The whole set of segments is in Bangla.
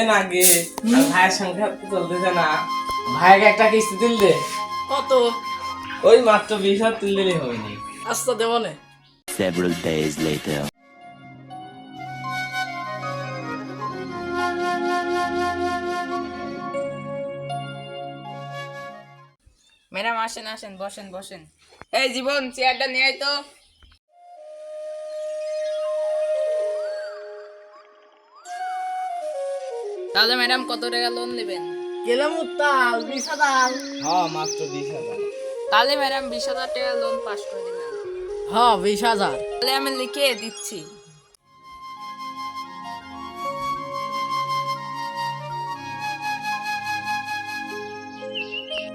কয়দিন আগে আর ভাইয়ের সংসার তো চলতেছে না, ভাইকে একটা কিস্তি তুল দে। কত? ওই মাত্র 20,000 তুল দিলেই হয়নি। আচ্ছা দেবো নে। Several days later. ম্যাডাম আসেন আসেন, বসেন বসেন। এই জীবন, চেয়ারটা নিয়ে আয় তো। তাহলে ম্যাডাম কত টাকা লোন নেবেন? গেলাম উত্তাল 20,000। হ্যাঁ, মাত্র 20,000। তাহলে ম্যাডাম 20,000 টাকা লোন পাস করে দিবেন। হ্যাঁ 20,000। তাহলে আমি লিখে দিচ্ছি।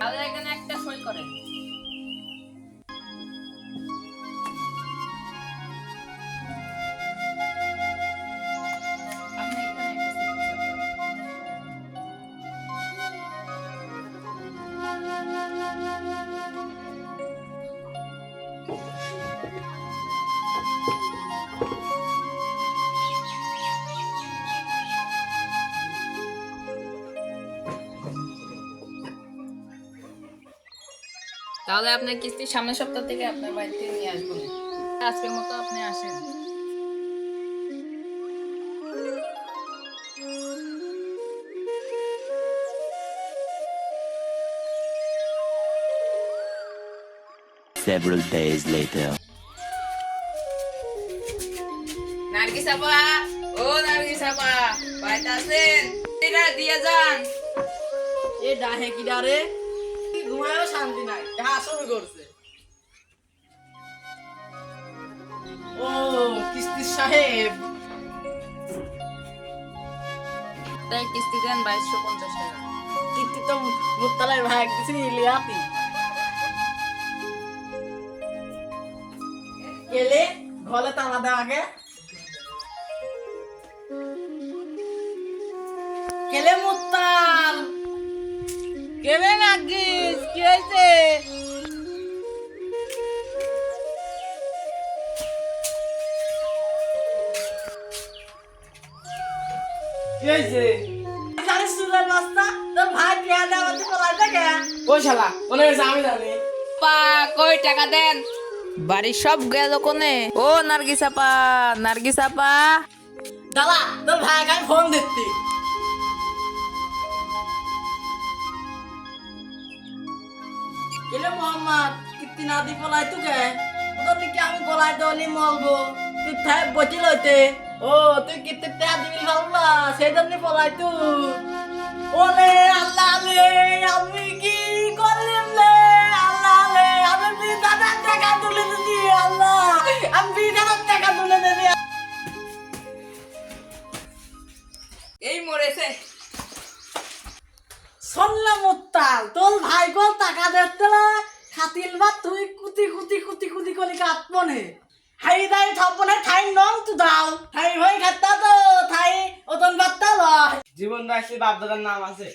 তাহলে এখানে একটা সই করেন। আপনি এখানে একটা signature করেন। তাহলে আপনার কিস্তি সামনের সপ্তাহ থেকে আপনার বাড়িতে নিয়ে আসবো। আজকের মতো আপনি আসেন। Several days later. নার্গিস আপা, ও নার্গিস আপা, বাড়িতে আছেন? এটা দিয়ে যান। এ ডাহে কি ডারে? ঘুমায়ও শান্তি নাই, ডাহা শুরু করছে। ও কিস্তির সাহেব, তাই কিস্তি দেন 2250 টাকা। কিস্তি তো মুত্তালের ভাই দিছি ইলিয়াতি। কেলে ঘরে তালা দেওয়া আগে কেলে মুত্তাল কেলে নাগিস কি হয়েছে? কি হয়েছে? জানিস সুরের রাস্তা তোর ভাই টিয়া দেওয়া পড়াই দেখে। ওই শালা মনে হয়েছে আমি জানি। পা কই টাকা দেন? বাড়ির সব গেল কোনে? ও নার্গিস আপা, নার্গিস আপা। দাদা তোর ভাইকে আমি ফোন দিচ্ছি। কেলে মোহাম্মদ কিত্তি না দি পলাই তুকে তোর নাকি আমি পলাই দলি মলবো তুই থাই বচি লইতে। ও তুই কিত্তি তে দিবি ভাবলা সেই জন্য পলাই তু। ওলে আল্লাহ রে আমি কি করলাম রে আল্লাহ রে আমি 20,000 টাকা তুলে দিছি আল্লাহ আমি 20,000 টাকা তুলে দিছি। এই মরেছে। শুনলাম উত্তাল তোর ভাই গোল টাকা দেখতে না খাতিল বা তুই কুতি কুতি কুতি কুতি করে কাটবনে হাই দাই থাপনে ঠাই নং তু দাও ঠাই ভাই খাতা তো ঠাই ওতন বাত্তা লয়। জীবন রাশি বাপ দাদার নাম আছে।